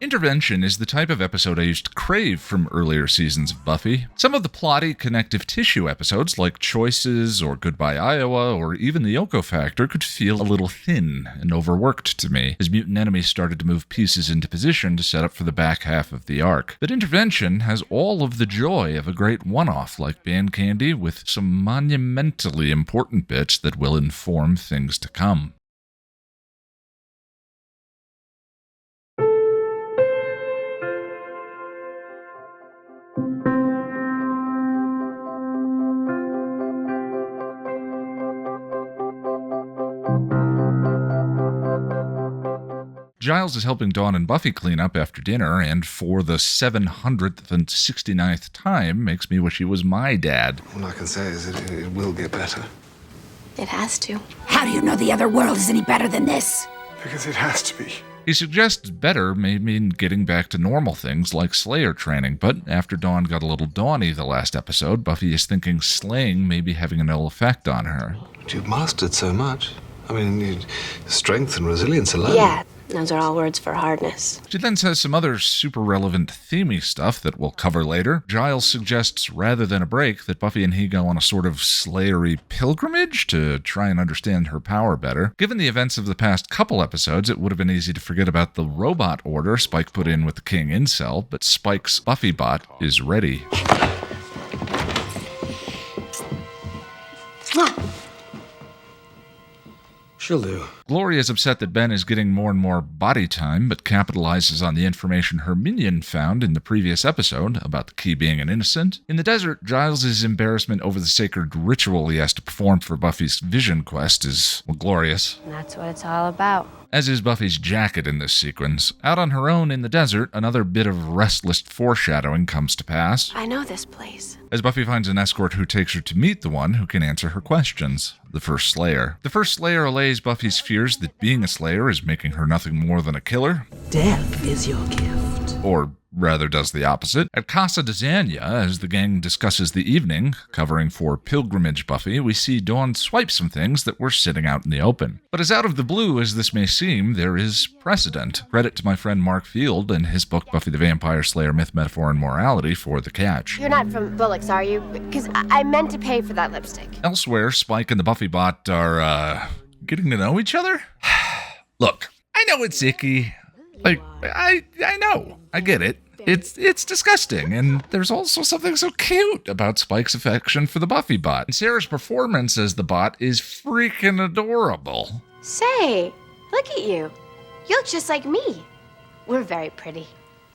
Intervention is the type of episode I used to crave from earlier seasons of Buffy. Some of the plotty connective tissue episodes like Choices or Goodbye Iowa or even The Yoko Factor could feel a little thin and overworked to me as mutant enemies started to move pieces into position to set up for the back half of the arc. But Intervention has all of the joy of a great one-off like Band Candy with some monumentally important bits that will inform things to come. Giles is helping Dawn and Buffy clean up after dinner, and for the 769th time makes me wish he was my dad. All I can say is that it will get better. It has to. How do you know the other world is any better than this? Because it has to be. He suggests better may mean getting back to normal things like Slayer training, but after Dawn got a little dawny the last episode, Buffy is thinking slaying may be having an ill effect on her. But you've mastered so much. I mean, strength and resilience alone. Yeah. Those are all words for hardness. She then says some other super relevant themey stuff that we'll cover later. Giles suggests, rather than a break, that Buffy and he go on a sort of Slayery pilgrimage to try and understand her power better. Given the events of the past couple episodes, it would have been easy to forget about the robot order Spike put in with the King Incel, but Spike's Buffy bot is ready. She'll do. Gloria is upset that Ben is getting more and more body time, but capitalizes on the information her minion found in the previous episode about the key being an innocent. In the desert, Giles' embarrassment over the sacred ritual he has to perform for Buffy's vision quest is, well, glorious. And that's what it's all about. As is Buffy's jacket in this sequence. Out on her own in the desert, another bit of restless foreshadowing comes to pass. I know this place. As Buffy finds an escort who takes her to meet the one who can answer her questions, the First Slayer. The First Slayer allays Buffy's fears that being a Slayer is making her nothing more than a killer. Death is your gift. Or rather does the opposite. At Casa de Anya, as the gang discusses the evening, covering for Pilgrimage Buffy, we see Dawn swipe some things that were sitting out in the open. But as out of the blue as this may seem, there is precedent. Credit to my friend Mark Field and his book Buffy the Vampire Slayer, Myth, Metaphor, and Morality for the catch. You're not from Bullock's, are you? Because I meant to pay for that lipstick. Elsewhere, Spike and the Buffy bot are, getting to know each other? Look, I know it's icky. I know. I get it. It's disgusting, and there's also something so cute about Spike's affection for the Buffy bot. And Sarah's performance as the bot is freaking adorable. Say, look at you. You look just like me. We're very pretty.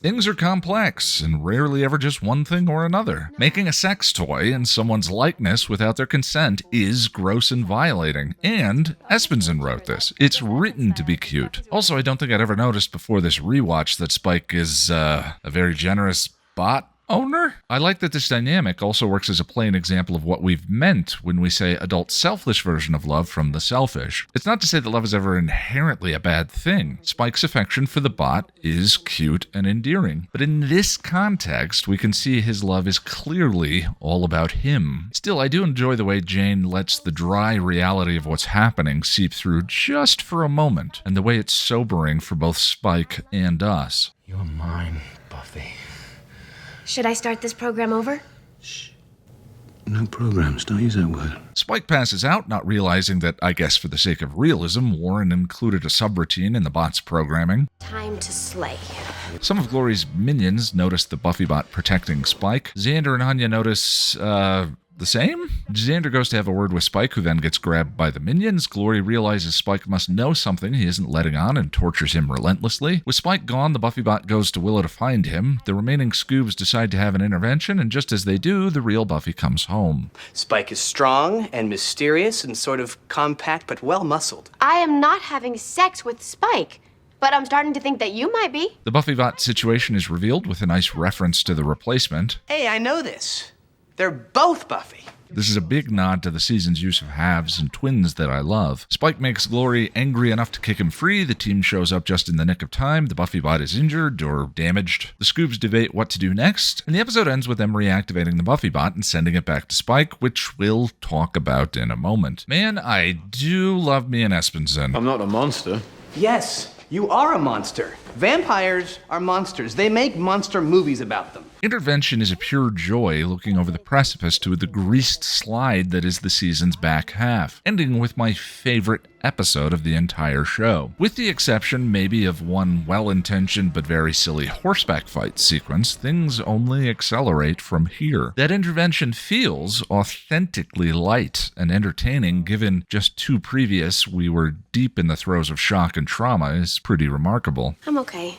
Things are complex, and rarely ever just one thing or another. Making a sex toy in someone's likeness without their consent is gross and violating. And Espenson wrote this. It's written to be cute. Also, I don't think I'd ever noticed before this rewatch that Spike is, a very generous bot owner. I like that this dynamic also works as a plain example of what we've meant when we say adult selfish version of love from the selfish. It's not to say that love is ever inherently a bad thing. Spike's affection for the bot is cute and endearing. But in this context, we can see his love is clearly all about him. Still, I do enjoy the way Jane lets the dry reality of what's happening seep through just for a moment, and the way it's sobering for both Spike and us. You're mine, Buffy. Should I start this program over? Shh. No programs, don't use that word. Spike passes out, not realizing that, I guess for the sake of realism, Warren included a subroutine in the bot's programming. Time to slay. Some of Glory's minions notice the Buffy bot protecting Spike. Xander and Anya notice, the same? Xander goes to have a word with Spike, who then gets grabbed by the minions. Glory realizes Spike must know something he isn't letting on and tortures him relentlessly. With Spike gone, the Buffy bot goes to Willow to find him. The remaining Scoobs decide to have an intervention, and just as they do, the real Buffy comes home. Spike is strong and mysterious and sort of compact but well-muscled. I am not having sex with Spike, but I'm starting to think that you might be. The Buffy bot situation is revealed with a nice reference to the replacement. Hey, I know this. They're both Buffy. This is a big nod to the season's use of halves and twins that I love. Spike makes Glory angry enough to kick him free. The team shows up just in the nick of time. The Buffy bot is injured or damaged. The Scoobs debate what to do next, and the episode ends with them reactivating the Buffy bot and sending it back to Spike, which we'll talk about in a moment. Man, I do love me an Espenson. I'm not a monster. Yes, you are a monster. Vampires are monsters. They make monster movies about them. Intervention is a pure joy looking over the precipice to the greased slide that is the season's back half, ending with my favorite episode of the entire show. With the exception maybe of one well-intentioned but very silly horseback fight sequence, things only accelerate from here. That intervention feels authentically light and entertaining given just two previous we were deep in the throes of shock and trauma is pretty remarkable. I'm okay.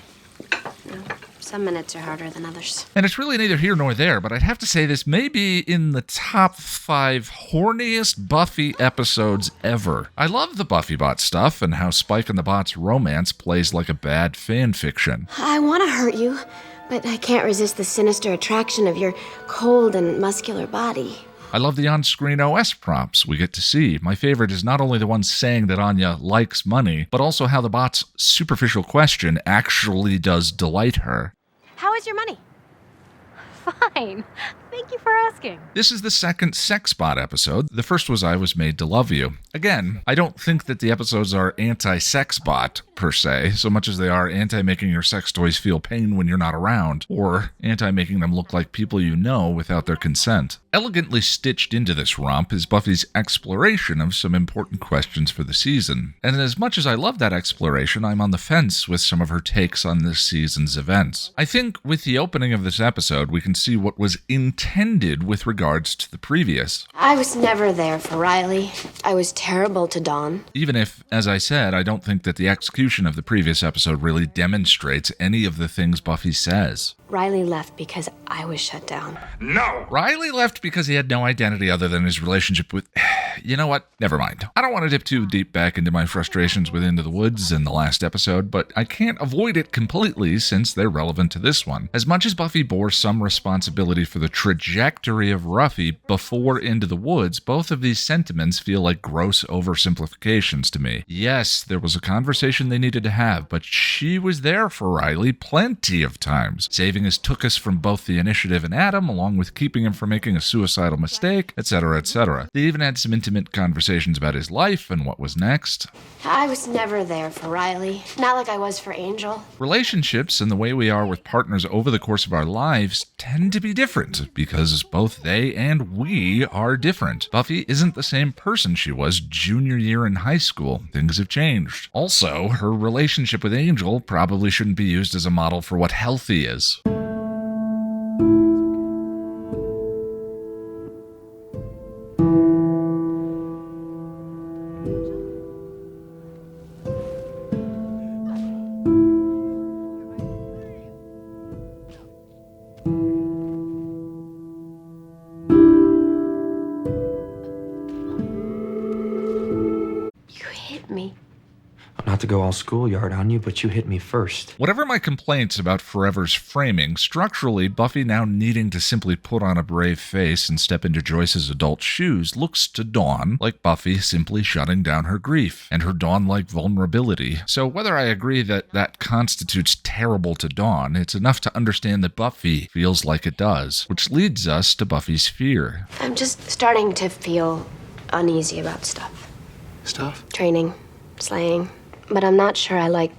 No, some minutes are harder than others. And it's really neither here nor there, but I'd have to say this may be in the top 5 horniest Buffy episodes ever. I love the Buffy Bot stuff and how Spike and the Bot's romance plays like a bad fan fiction. I want to hurt you, but I can't resist the sinister attraction of your cold and muscular body. I love the on-screen OS prompts we get to see. My favorite is not only the one saying that Anya likes money, but also how the bot's superficial question actually does delight her. How is your money? Fine. Thank you for asking. This is the second Sexbot episode. The first was I Was Made to Love You. Again, I don't think that the episodes are anti-Sexbot, per se, so much as they are anti-making your sex toys feel pain when you're not around, or anti-making them look like people you know without their consent. Elegantly stitched into this romp is Buffy's exploration of some important questions for the season. And as much as I love that exploration, I'm on the fence with some of her takes on this season's events. I think with the opening of this episode, we can see what was intended with regards to the previous. I was never there for Riley. I was terrible to Dawn. Even if, as I said, I don't think that the execution of the previous episode really demonstrates any of the things Buffy says. Riley left because I was shut down. No! Riley left because he had no identity other than his relationship with... You know what? Never mind. I don't want to dip too deep back into my frustrations with Into the Woods in the last episode, but I can't avoid it completely since they're relevant to this one. As much as Buffy bore some responsibility for the trajectory of Ruffy before Into the Woods, both of these sentiments feel like gross oversimplifications to me. Yes, there was a conversation they needed to have, but she was there for Riley plenty of times, saving his Tookus from both the Initiative and Adam, along with keeping him from making a suicidal mistake, etc., etc. They even had some intimate conversations about his life and what was next. I was never there for Riley. Not like I was for Angel. Relationships and the way we are with partners over the course of our lives tend to be different because both they and we are different. Buffy isn't the same person she was junior year in high school. Things have changed. Also, her relationship with Angel probably shouldn't be used as a model for what healthy is. Not to go all schoolyard on you, but you hit me first. Whatever my complaints about Forever's framing, structurally, Buffy now needing to simply put on a brave face and step into Joyce's adult shoes looks to Dawn like Buffy simply shutting down her grief and her Dawn-like vulnerability. So whether I agree that that constitutes terrible to Dawn, it's enough to understand that Buffy feels like it does, which leads us to Buffy's Fear. I'm just starting to feel uneasy about stuff. Stuff? Training, slaying. But I'm not sure I like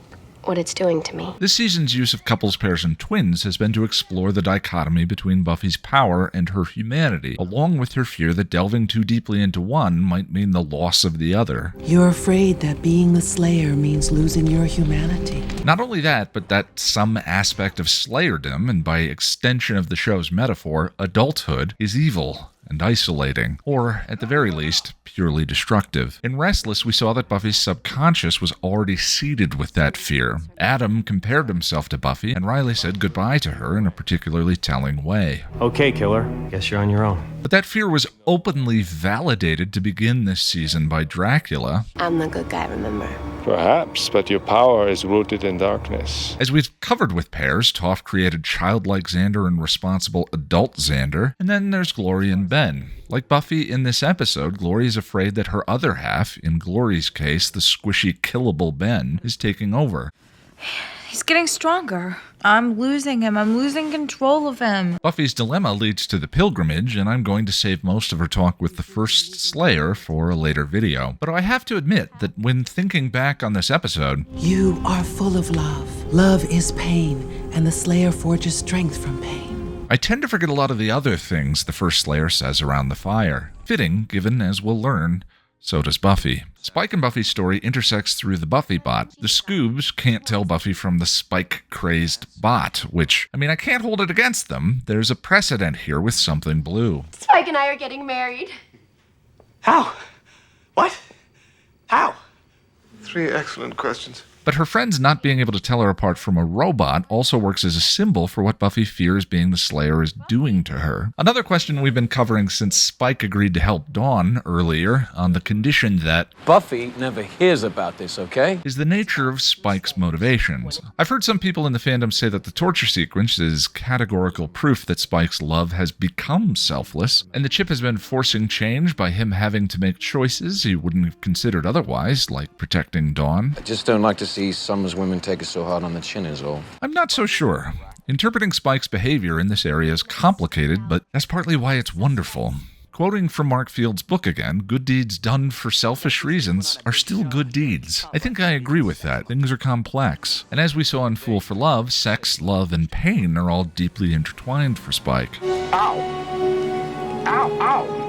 what it's doing to me. This season's use of couples, pairs, and twins has been to explore the dichotomy between Buffy's power and her humanity, along with her fear that delving too deeply into one might mean the loss of the other. You're afraid that being the Slayer means losing your humanity. Not only that, but that some aspect of Slayerdom, and by extension of the show's metaphor, adulthood, is evil and isolating, or, at the very least, purely destructive. In Restless, we saw that Buffy's subconscious was already seeded with that fear. Adam compared himself to Buffy, and Riley said goodbye to her in a particularly telling way. Okay, killer. Guess you're on your own. But that fear was openly validated to begin this season by Dracula. I'm the good guy, remember? Perhaps, but your power is rooted in darkness. As we've covered with Pairs, Toph created childlike Xander and responsible adult Xander, and then there's Glory and Ben. Like Buffy in this episode, Glory is afraid that her other half, in Glory's case, the squishy, killable Ben, is taking over. He's getting stronger. I'm losing him. I'm losing control of him. Buffy's dilemma leads to the pilgrimage, and I'm going to save most of her talk with the first Slayer for a later video. But I have to admit that when thinking back on this episode, You are full of love. Love is pain, and the Slayer forges strength from pain. I tend to forget a lot of the other things the first Slayer says around the fire. Fitting, given, as we'll learn, so does Buffy. Spike and Buffy's story intersects through the Buffy bot. The Scoobs can't tell Buffy from the Spike-crazed bot, which, I can't hold it against them. There's a precedent here with something blue. Spike and I are getting married. How? What? How? 3 excellent questions. But her friends not being able to tell her apart from a robot also works as a symbol for what Buffy fears being the Slayer is doing to her. Another question we've been covering since Spike agreed to help Dawn earlier, on the condition that Buffy never hears about this, okay? is the nature of Spike's motivations. I've heard some people in the fandom say that the torture sequence is categorical proof that Spike's love has become selfless, and the chip has been forcing change by him having to make choices he wouldn't have considered otherwise, like protecting Dawn. I just don't like to see Summers women take it so hard on the chin is all. I'm not so sure. Interpreting Spike's behavior in this area is complicated, but that's partly why it's wonderful. Quoting from Mark Field's book again, good deeds done for selfish reasons are still good deeds. I think I agree with that. Things are complex. And as we saw in Fool for Love, sex, love, and pain are all deeply intertwined for Spike. Ow! Ow, ow!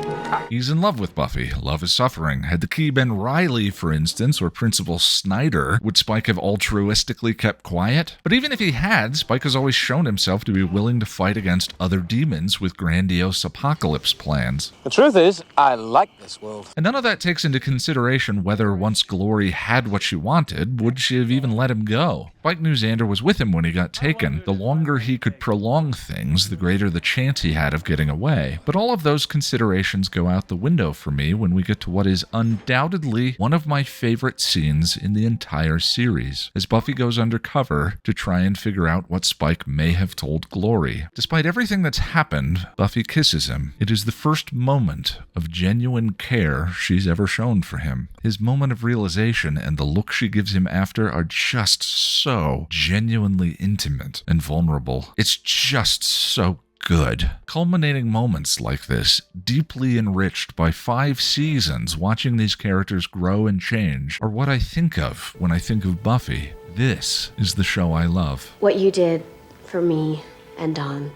He's in love with Buffy. Love is suffering. Had the key been Riley, for instance, or Principal Snyder, would Spike have altruistically kept quiet? But even if he had, Spike has always shown himself to be willing to fight against other demons with grandiose apocalypse plans. The truth is, I like this world. And none of that takes into consideration whether once Glory had what she wanted, would she have even let him go? Spike knew Xander was with him when he got taken. The longer he could prolong things, the greater the chance he had of getting away. But all of those considerations go out the window for me when we get to what is undoubtedly one of my favorite scenes in the entire series, as Buffy goes undercover to try and figure out what Spike may have told Glory. Despite everything that's happened, Buffy kisses him. It is the first moment of genuine care she's ever shown for him. His moment of realization and the look she gives him after are just so genuinely intimate and vulnerable. It's just so good. Culminating moments like this, deeply enriched by 5 seasons watching these characters grow and change, are what I think of when I think of Buffy. This is the show I love. What you did for me and Dawn,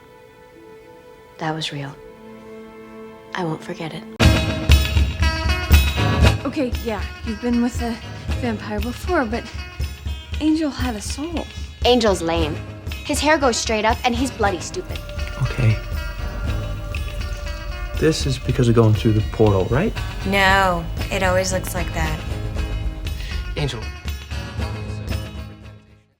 that was real. I won't forget it. Okay, yeah, you've been with a vampire before, but Angel had a soul. Angel's lame. His hair goes straight up and he's bloody stupid. Okay. This is because of going through the portal, right? No, it always looks like that. Angel,